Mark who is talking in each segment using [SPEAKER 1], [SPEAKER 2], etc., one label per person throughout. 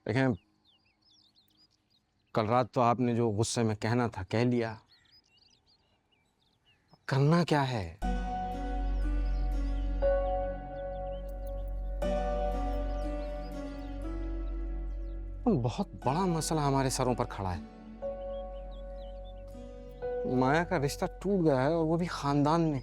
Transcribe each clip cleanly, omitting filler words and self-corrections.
[SPEAKER 1] देखें, कल रात तो आपने जो गुस्से में कहना था कह लिया। करना क्या है? बहुत बड़ा मसला हमारे सरों पर खड़ा है। माया का रिश्ता टूट गया है और वो भी खानदान में।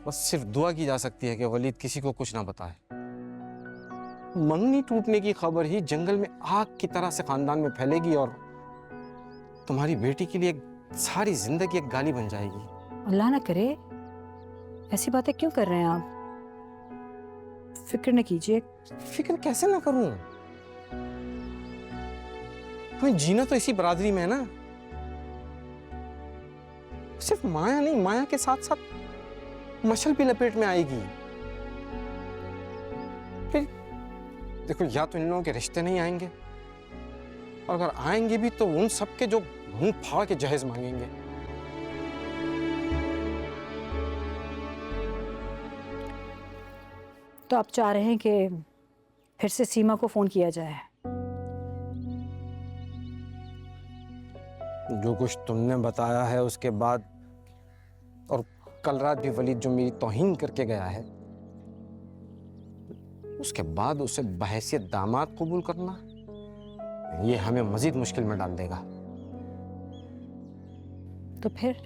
[SPEAKER 1] बस सिर्फ दुआ की जा सकती है कि वलीद किसी को कुछ ना बताए। मंगनी टूटने की खबर ही जंगल में आग की तरह से खानदान में फैलेगी और तुम्हारी बेटी के लिए सारी जिंदगी एक गाली बन जाएगी।
[SPEAKER 2] अल्लाह ना करे, ऐसी बातें क्यों कर रहे हैं आप? फिक्र न कीजिए।
[SPEAKER 1] फिक्र कैसे ना करूं? तुम्हें जीना तो इसी बरादरी में है ना। सिर्फ माया नहीं, माया के साथ साथ मशल भी लपेट में आएगी। फिर देखो, या तो इन लोगों के रिश्ते नहीं आएंगे, और अगर आएंगे भी तो उन सबके जो मुंह फाड़ के जहेज मांगेंगे।
[SPEAKER 2] तो आप चाह रहे हैं कि फिर से सीमा को फोन किया जाए?
[SPEAKER 1] जो कुछ तुमने बताया है उसके बाद, और कल रात भी वलीद जो मेरी तौहीन करके गया है, उसके बाद उसे बहैसियत दामाद कबूल करना, ये हमें मजीद मुश्किल में डाल देगा।
[SPEAKER 2] तो फिर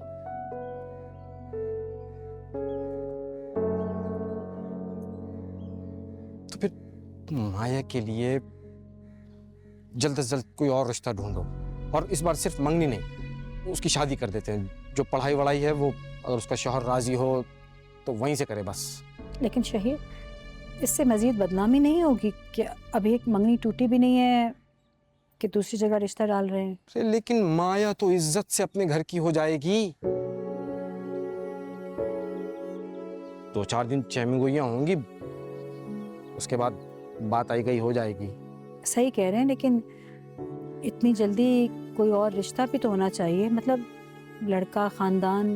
[SPEAKER 1] माया के लिए जल्द से जल्द कोई और रिश्ता ढूंढो, और इस बार सिर्फ मंगनी नहीं, उसकी शादी कर देते हैं। जो पढ़ाई वढ़ाई है वो, अगर उसका शौहर राजी हो तो वहीं से करे बस।
[SPEAKER 2] लेकिन शहीद, इससे मजीद बदनामी नहीं होगी कि अभी एक मंगनी टूटी भी नहीं है कि दूसरी जगह रिश्ता डाल रहे हैं?
[SPEAKER 1] लेकिन माया तो इज्जत से अपने घर की हो जाएगी। 2-4 दिन चैमिगोइयां होंगी, उसके बाद बात आई गई हो जाएगी।
[SPEAKER 2] सही कह रहे हैं, लेकिन इतनी जल्दी कोई और रिश्ता भी तो होना चाहिए। मतलब लड़का, खानदान,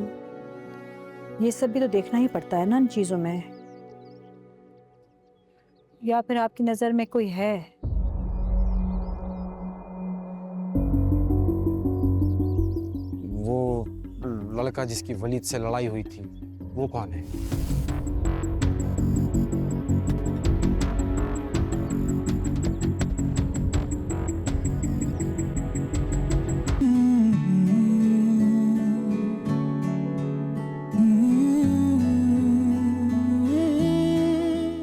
[SPEAKER 2] ये सब भी तो देखना ही पड़ता है ना इन चीजों में। या फिर आपकी नजर में कोई है?
[SPEAKER 1] वो लड़का जिसकी वलीद से लड़ाई हुई थी, वो कौन है?